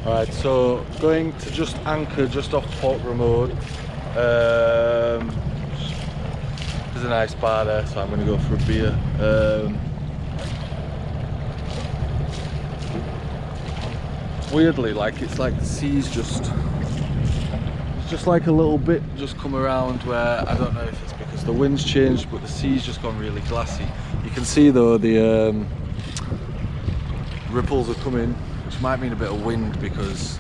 Alright, so going to just anchor just off Port Grimaud. There's a nice bar there, so I'm going to go for a beer. Weirdly, like it's like the sea's just like a little bit just come around where I don't know if it's because the wind's changed, but the sea's just gone really glassy. You can see though the ripples are coming, which might mean a bit of wind because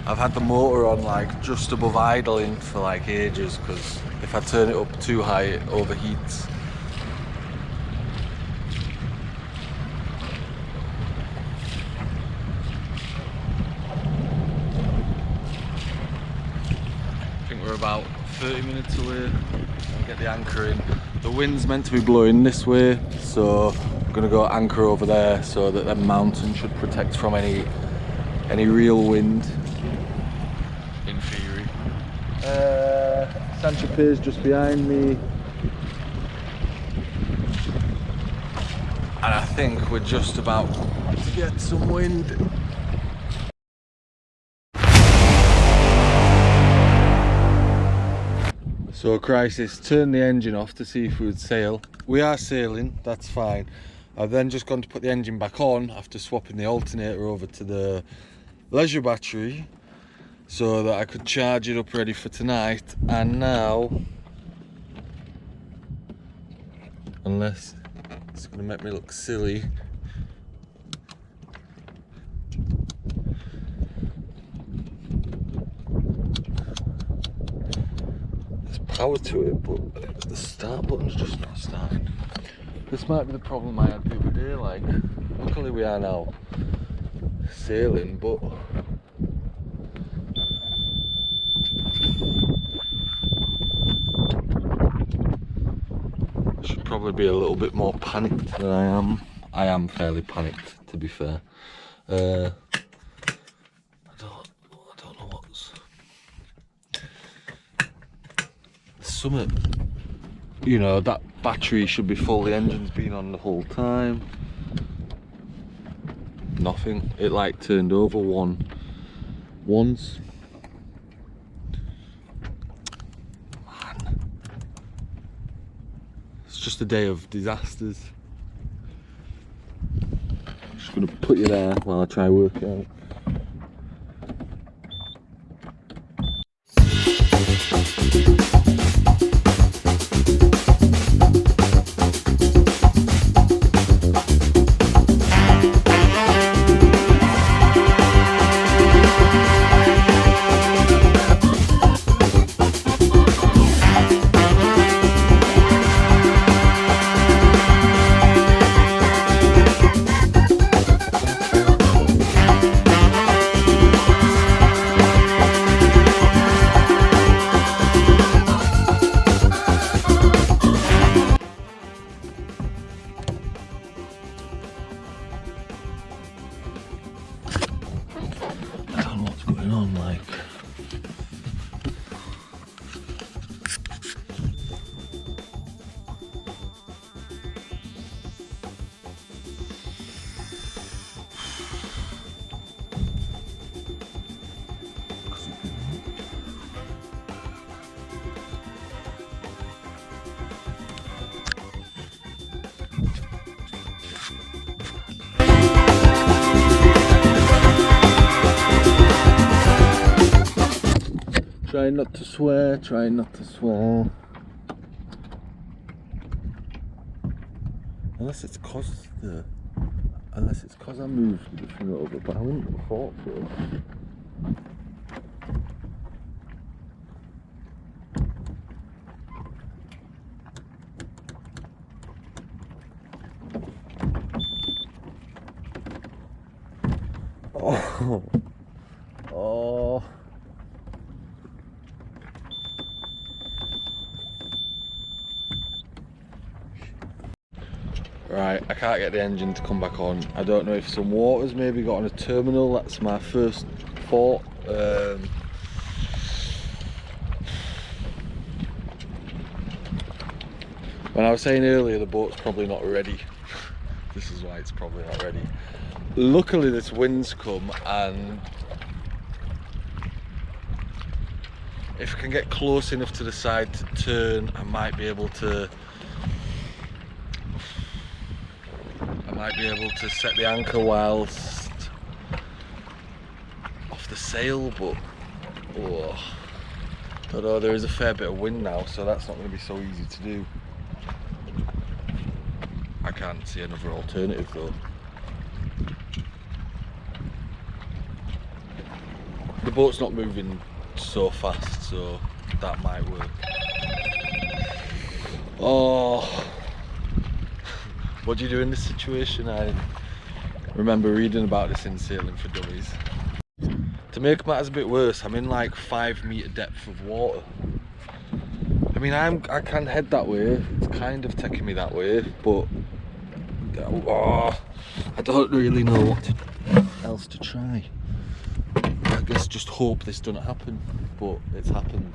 I've had the motor on like just above idling for like ages, because if I turn it up too high it overheats. I think we're about 30 minutes away. I'll get the anchor in. The wind's meant to be blowing this way, so I'm gonna go anchor over there so that the mountain should protect from any real wind, in theory. St Tropez just behind me, and I think we're just about to get some wind. So crisis, turn the engine off to see if we would sail. We are sailing, that's fine. I've then just gone to put the engine back on after swapping the alternator over to the leisure battery so that I could charge it up ready for tonight. And now, unless it's going to make me look silly, power to it, but the start button's just not starting. This might be the problem I had the other day. Like, luckily we are now sailing, but I should probably be a little bit more panicked than I am. I am fairly panicked, to be fair. I don't know what's something, you know, that battery should be full, the engine's been on the whole time. Nothing, it like turned over once. Man, it's just a day of disasters. I'm just gonna put you there while I try work it out. Try not to swear, try not to swear. Unless it's cause I moved the thing over, but I wouldn't have thought so. Oh. Right, I can't get the engine to come back on. I don't know if some water's maybe got on a terminal. That's my first thought. When I was saying earlier the boat's probably not ready. This is why it's probably not ready. Luckily this wind's come, and if I can get close enough to the side to turn, I might be able to set the anchor whilst off the sail, but oh, although there is a fair bit of wind now, so that's not going to be so easy to do. I can't see another alternative though. The boat's not moving so fast, so that might work. Oh, what do you do in this situation? I remember reading about this in Sailing for Dummies. To make matters a bit worse, I'm in like 5 metre depth of water. I mean, I can head that way, it's kind of taking me that way, but oh, I don't really know what else to try. I guess just hope this doesn't happen, but it's happened.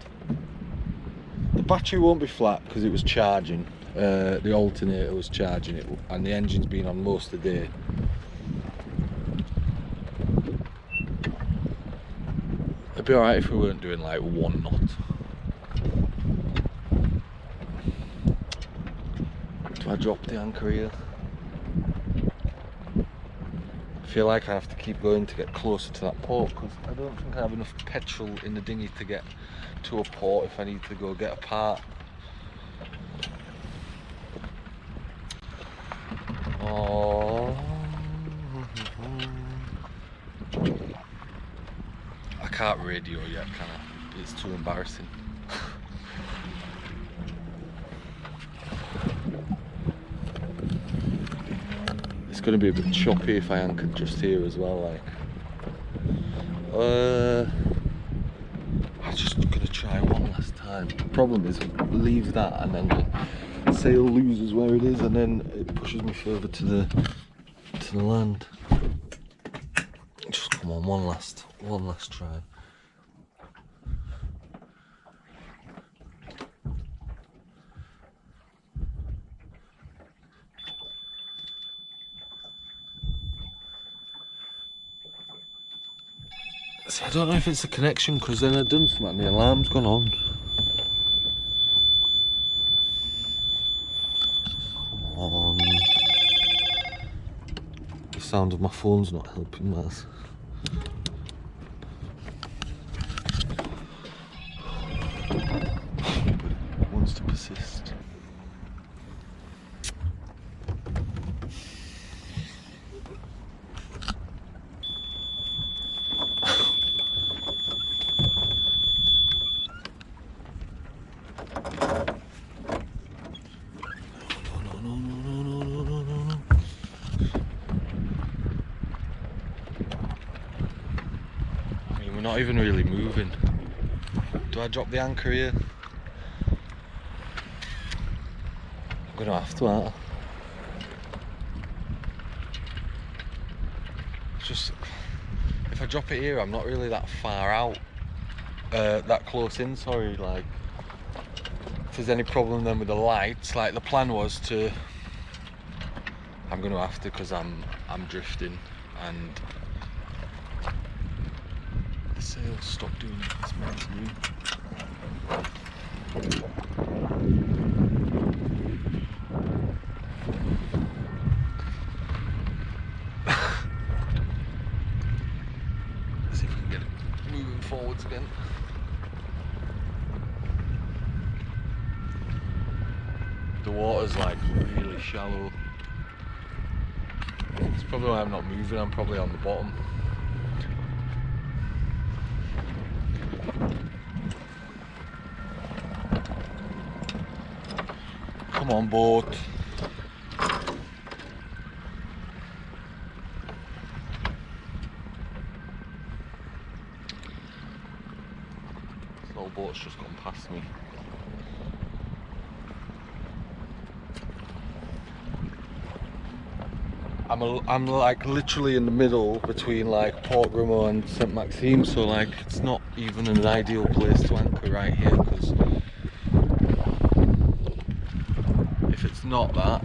The battery won't be flat because it was charging. The alternator was charging it, and the engine's been on most of the day. It'd be alright if we weren't doing like 1 knot. Do I drop the anchor here? I feel like I have to keep going to get closer to that port, because I don't think I have enough petrol in the dinghy to get to a port if I need to go get a part. Oh, I can't radio yet, can I? It's too embarrassing. It's going to be a bit choppy if I anchored just here as well, like. I'm just going to try one last time. The problem is, leave that and then the sail loses where it is, and then it pushes me further to the land. Just come on, one last try. See, I don't know if it's a connection, because then I've done something and the alarm's gone on. Come on. The sound of my phone's not helping matters. But it wants to persist. Not even really moving. Do I drop the anchor here? I'm gonna have to, aren't I? Just, if I drop it here, I'm not really that far out, that close in, sorry, like, if there's any problem then with the lights, like the plan was to, I'm gonna have to, because I'm drifting, and sail stop doing what it's meant to do. Let's see if we can get it moving forwards again. The water's like really shallow. It's probably why I'm not moving, I'm probably on the bottom. Come on, boat. This little boat's just gone past me. I'm like literally in the middle between like Port Grimaud and St Maxime, so like it's not even an ideal place to anchor right here, because if it's not that,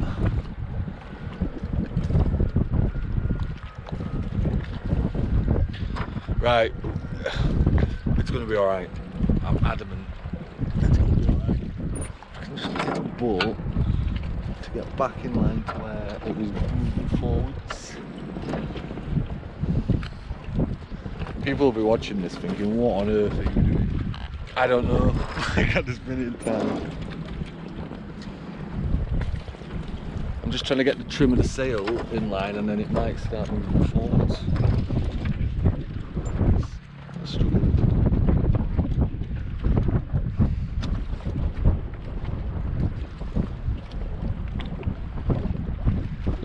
Right, it's going to be alright. I'm adamant. It's going to be alright. I can just get a boat to get back in line to where it was moving forwards. People will be watching this thinking, what on earth are you doing? I don't know, like at this minute in time. I'm just trying to get the trim of the sail in line and then it might start moving forwards. It's struggling.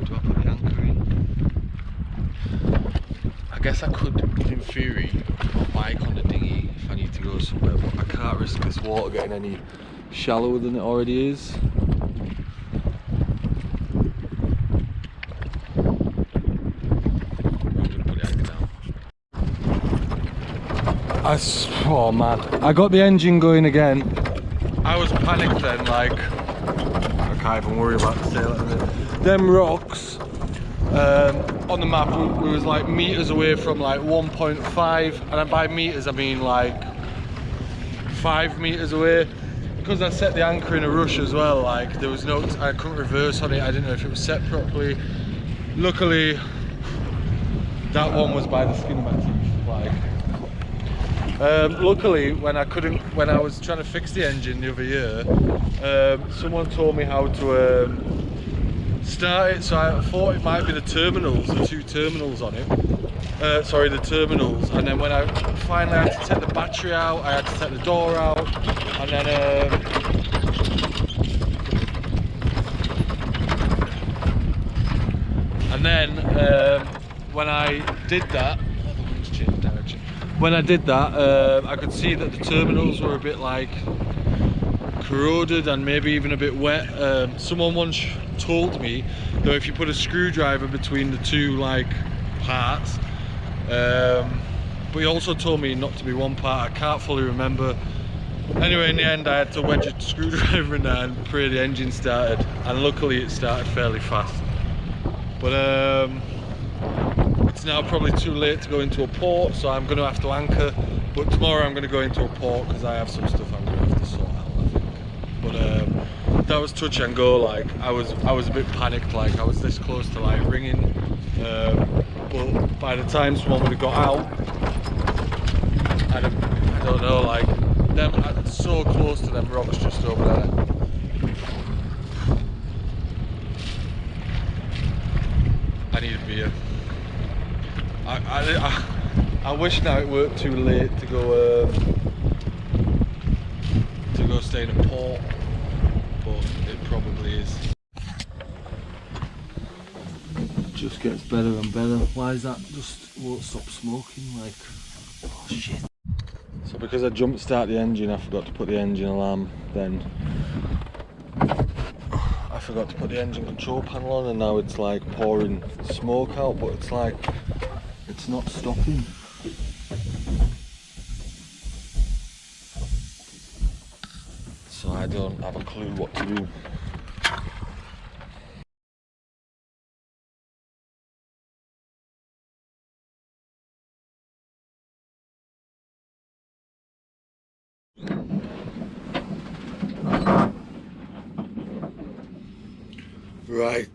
Do I put the anchor in? I guess I could, in theory, put my bike on the dinghy if I need to go somewhere, but I can't risk this water getting any shallower than it already is. Oh man, I got the engine going again. I was panicked then, like, I can't even worry about the sail at the minute. Them rocks, on the map, we was like meters away from like 1.5, and by meters I mean like 5 meters away. Because I set the anchor in a rush as well, like there was no, I couldn't reverse on it, I didn't know if it was set properly. Luckily, that one was by the skin of my teeth, like. Luckily, when I was trying to fix the engine the other year, someone told me how to start it, so I thought it might be the terminals, the 2 terminals on it. Sorry, the terminals. And then when I finally had to take the battery out, I had to take the door out, and then when I did that, I could see that the terminals were a bit like corroded and maybe even a bit wet. Someone once told me that if you put a screwdriver between the 2 like parts, but he also told me not to be one part. I can't fully remember. Anyway, in the end I had to wedge a screwdriver in there and pray the engine started, and luckily it started fairly fast. But it's now probably too late to go into a port, so I'm going to have to anchor. But tomorrow I'm going to go into a port because I have some stuff I'm going to have to sort out, I think. But that was touch and go. Like I was a bit panicked. Like I was this close to like ringing, but by the time someone would have got out, I don't know. Like them, I'm so close to them rocks just over there. I need a beer. I wish now it weren't too late to go stay in a port, but it probably is. It just gets better and better. Why is that just won't stop smoking? Like, oh shit. So because I jump start the engine, I forgot to put the engine alarm. Then I forgot to put the engine control panel on, and now it's like pouring smoke out, but it's like it's not stopping. So I don't have a clue what to do. Right.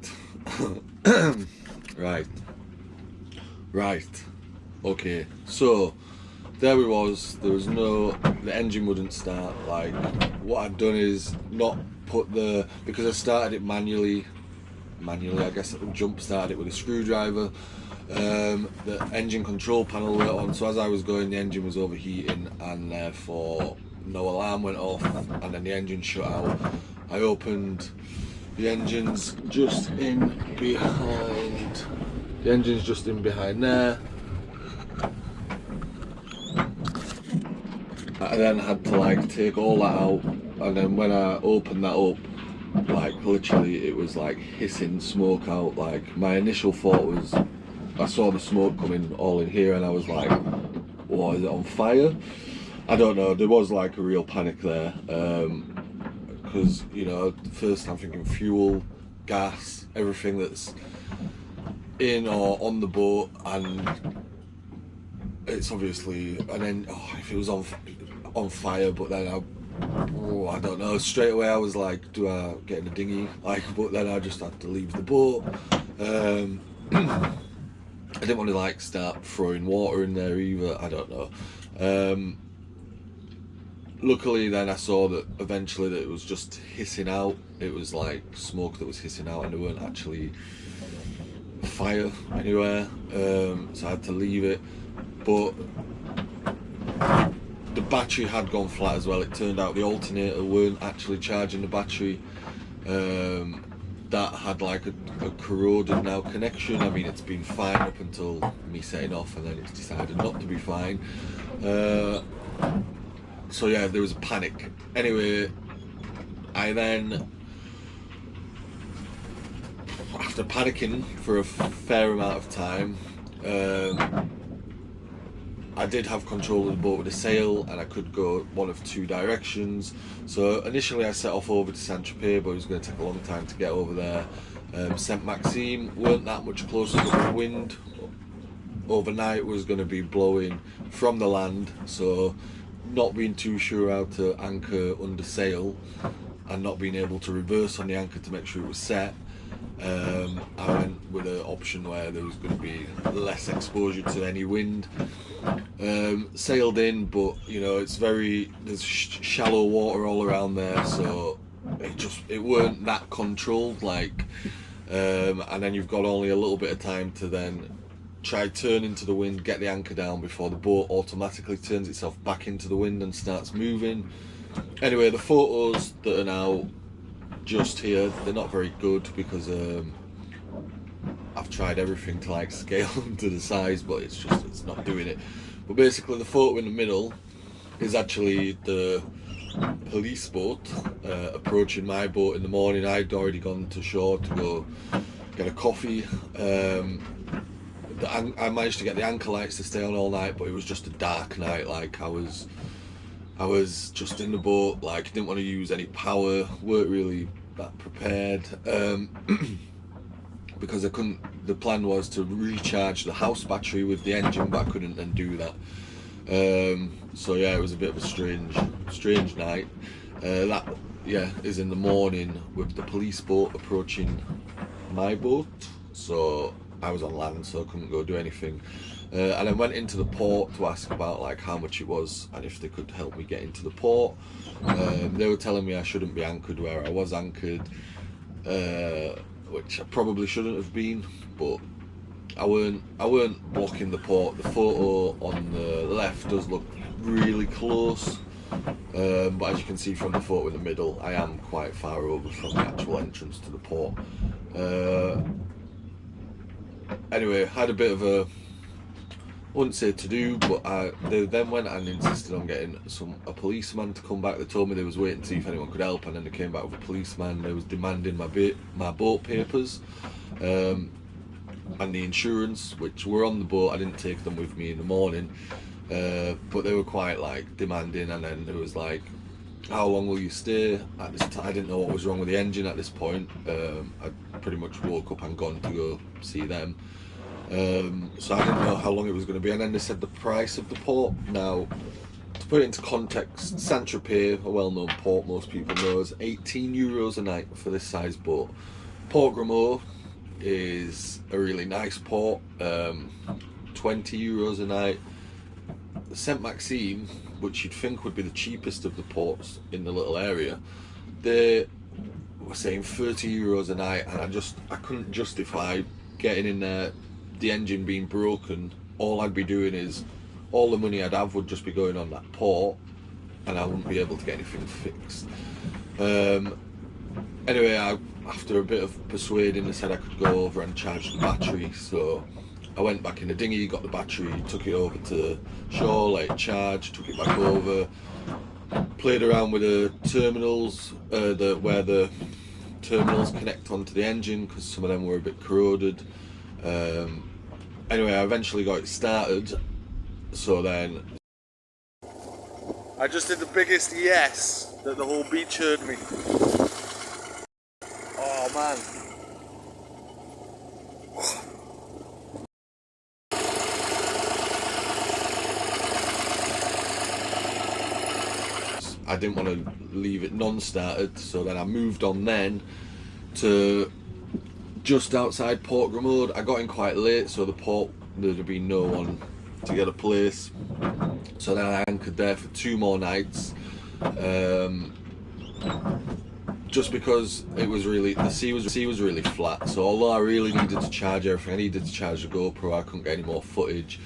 Right. Okay. So there we was. There was no. The engine wouldn't start. Like what I've done is not put the, because I started it manually. I guess I jump started it with a screwdriver. The engine control panel went on. So as I was going, the engine was overheating, and therefore no alarm went off, and then the engine shut out. I opened. The engine's just in behind. The engine's just in behind there. I then had to like take all that out, and then when I opened that up, like literally it was like hissing smoke out. Like my initial thought was, I saw the smoke coming all in here, and I was like, what, is it on fire? I don't know, there was like a real panic there. Because, you know, first I'm thinking fuel, gas, everything that's in or on the boat, and it's obviously, and then if it was on fire, but then I don't know, straight away I was like, do I get in a dinghy? Like, but then I just had to leave the boat. I didn't want to like start throwing water in there either, I don't know. Luckily then I saw that eventually that it was just hissing out. It was like smoke that was hissing out and there weren't actually fire anywhere, so I had to leave it. But the battery had gone flat as well. It turned out the alternator weren't actually charging the battery. That had like a corroded now connection. I mean, it's been fine up until me setting off, and then it's decided not to be fine. So yeah, there was a panic. Anyway, I then, after panicking for a fair amount of time, I did have control of the boat with a sail, and I could go one of two directions. So initially I set off over to St Tropez, but it was going to take a long time to get over there. St Maxime weren't that much closer, but the wind overnight was going to be blowing from the land, so not being too sure how to anchor under sail and not being able to reverse on the anchor to make sure it was set, I went with an option where there was going to be less exposure to any wind. Sailed in, but you know, there's shallow water all around there, so it weren't that controlled, like, and then you've got only a little bit of time to then try turn into the wind, get the anchor down before the boat automatically turns itself back into the wind and starts moving. Anyway, the photos that are now just here, they're not very good because I've tried everything to like scale them to the size, but it's not doing it. But basically the photo in the middle is actually the police boat approaching my boat in the morning. I'd already gone to shore to go get a coffee. I managed to get the anchor lights to stay on all night, but it was just a dark night. Like I was just in the boat, like didn't want to use any power, weren't really that prepared, because I couldn't. The plan was to recharge the house battery with the engine, but I couldn't then do that. So yeah, it was a bit of a strange night. That is in the morning with the police boat approaching my boat. So I was on land, so I couldn't go do anything. And I went into the port to ask about like how much it was and if they could help me get into the port. They were telling me I shouldn't be anchored where I was anchored, which I probably shouldn't have been, but I weren't blocking the port. The photo on the left does look really close, but as you can see from the photo in the middle, I am quite far over from the actual entrance to the port. Anyway, had a bit of a, I wouldn't say to do, but they then went and insisted on getting a policeman to come back. They told me they was waiting to see if anyone could help, and then they came back with a policeman. They was demanding my boat papers and the insurance, which were on the boat. I didn't take them with me in the morning, but they were quite like demanding. And then it was like, how long will you stay? At this time, I didn't know what was wrong with the engine at this point. I pretty much woke up and gone to go see them. So I didn't know how long it was going to be, and then they said the price of the port. Now, to put it into context, St Tropez, a well-known port most people know, is €18 a night for this size boat. Port Grimaud is a really nice port, €20 a night. St Maxime, which you'd think would be the cheapest of the ports in the little area, they were saying €30 a night, and I couldn't justify getting in there, the engine being broken. All I'd be doing is, all the money I'd have would just be going on that port, and I wouldn't be able to get anything fixed. Anyway, after a bit of persuading, they said I could go over and charge the battery, so I went back in the dinghy, got the battery, took it over to shore, let it charge, took it back over, played around with the terminals, where the terminals connect onto the engine, because some of them were a bit corroded. Anyway, I eventually got it started, so then I just did the biggest yes that the whole beach heard me. Oh man. I didn't want to leave it non-started, so then I moved on then to just outside Port Grimaud. I got in quite late, so the port, there'd been no one to get a place, so then I anchored there for 2 more nights, just because it was really, the sea was really flat. So although I really needed to charge everything, I needed to charge the GoPro, I couldn't get any more footage.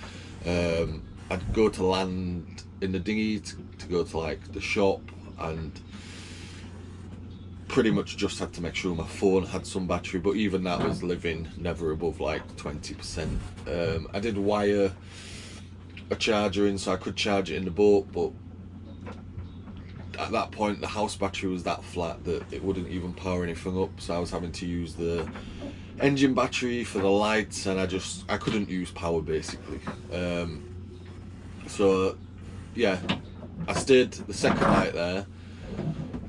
I'd go to land in the dinghy to go to like the shop, and pretty much just had to make sure my phone had some battery, but even that was living never above like 20%. I did wire a charger in so I could charge it in the boat, but at that point the house battery was that flat that it wouldn't even power anything up, so I was having to use the engine battery for the lights, and I couldn't use power basically. So yeah, I stayed the second night there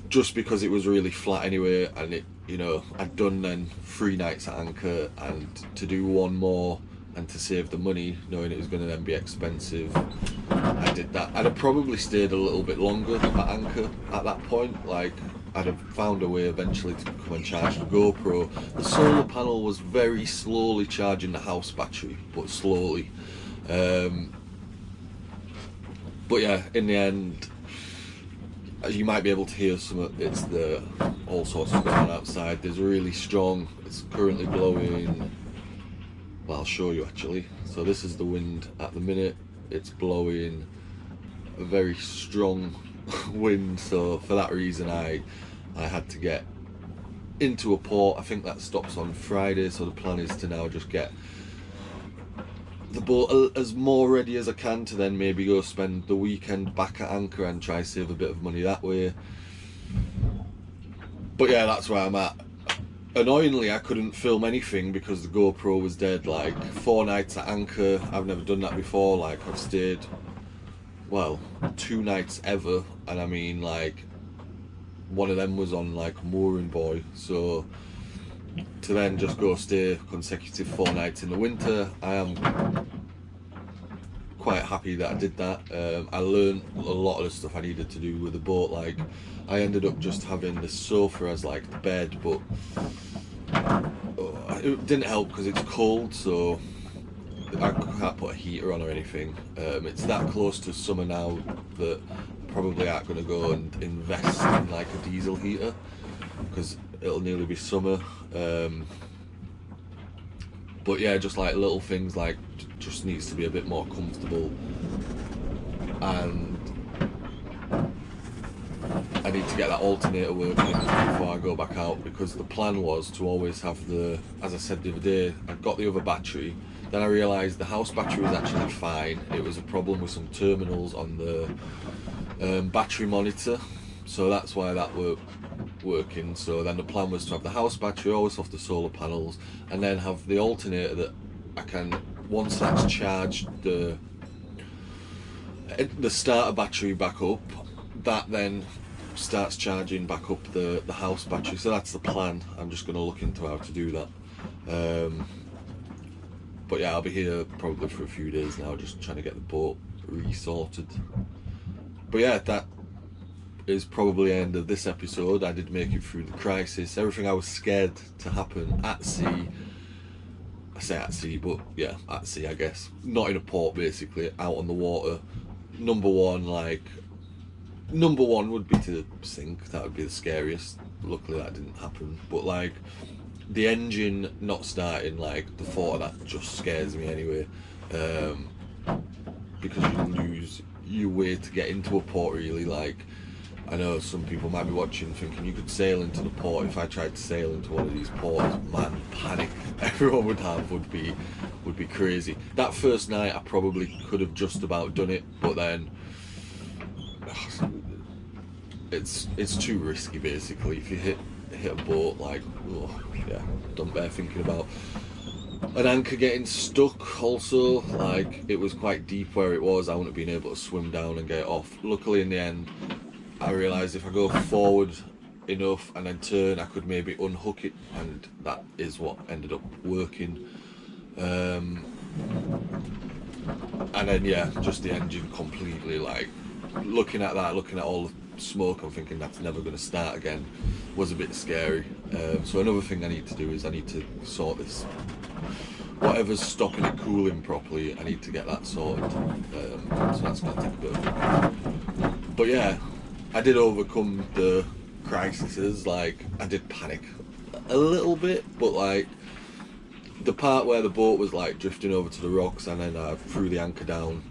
just because it was really flat anyway, and it, you know, I'd done then 3 nights at anchor, and to do 1 more and to save the money, knowing it was going to then be expensive, I did that. I'd have probably stayed a little bit longer at anchor at that point. Like, I'd have found a way eventually to come and charge the GoPro. The solar panel was very slowly charging the house battery, but slowly. But yeah, in the end, as you might be able to hear it's all sorts of going on outside. There's really strong, it's currently blowing, well, I'll show you actually. So this is the wind at the minute. It's blowing a very strong wind, so for that reason I had to get into a port. I think that stops on Friday, so the plan is to now just get the boat as more ready as I can to then maybe go spend the weekend back at anchor and try save a bit of money that way. But yeah, that's where I'm at. Annoyingly, I couldn't film anything because the GoPro was dead. Like, 4 nights at anchor, I've never done that before. Like, I've stayed, well, 2 nights ever, and I mean, like, one of them was on like mooring buoy, so to then just go stay consecutive 4 nights in the winter, I am quite happy that I did that. I learned a lot of the stuff I needed to do with the boat. Like, I ended up just having the sofa as like the bed, but it didn't help because it's cold, so I can't put a heater on or anything. It's that close to summer now that probably aren't going to go and invest in like a diesel heater because it'll nearly be summer. But yeah, just like little things, like just needs to be a bit more comfortable, and I need to get that alternator working before I go back out, because the plan was to always have the, as I said the other day, I got the other battery, then I realised the house battery was actually fine. It was a problem with some terminals on the battery monitor, so that's why that weren't working. So then the plan was to have the house battery always off the solar panels, and then have the alternator that I can, once that's charged the starter battery back up, that then starts charging back up the house battery. So that's the plan. I'm just going to look into how to do that. But yeah, I'll be here probably for a few days now, just trying to get the boat resorted. But yeah, that is probably the end of this episode. I did make it through the crisis. Everything I was scared to happen at sea, I say at sea, but yeah, at sea I guess. Not in a port basically, out on the water. Number one would be to sink. That would be the scariest. Luckily that didn't happen. But like, the engine not starting, like the thought of that just scares me anyway. Because you lose your way to get into a port really. Like, I know some people might be watching thinking you could sail into the port. If I tried to sail into one of these ports, man, panic everyone would have would be crazy. That first night I probably could have just about done it, but then it's too risky basically. If you hit a boat, like, oh, yeah, don't bear thinking about an anchor getting stuck. Also, like, it was quite deep where it was. I wouldn't have been able to swim down and get it off. Luckily in the end I realised if I go forward enough and then turn, I could maybe unhook it, and that is what ended up working. And then yeah, just the engine completely, like, looking at all the smoke, I'm thinking that's never going to start again, was a bit scary. So another thing I need to do is I need to sort this, whatever's stopping it cooling properly, I need to get that sorted. So that's going to take a bit of work. But yeah, I did overcome the crises. Like, I did panic a little bit, but like the part where the boat was like drifting over to the rocks and then I threw the anchor down,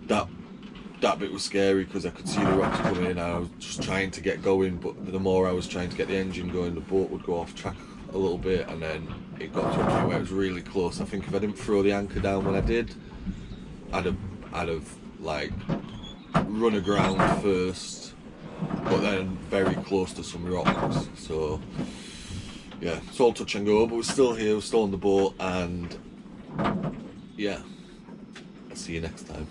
that bit was scary because I could see the rocks coming in and I was just trying to get going, but the more I was trying to get the engine going, the boat would go off track a little bit, and then it got to a point where it was really close. I think if I didn't throw the anchor down when I did, I'd have like run aground first, but then very close to some rocks. So yeah, it's all touch and go, but we're still here, we're still on the boat, and yeah, I'll see you next time.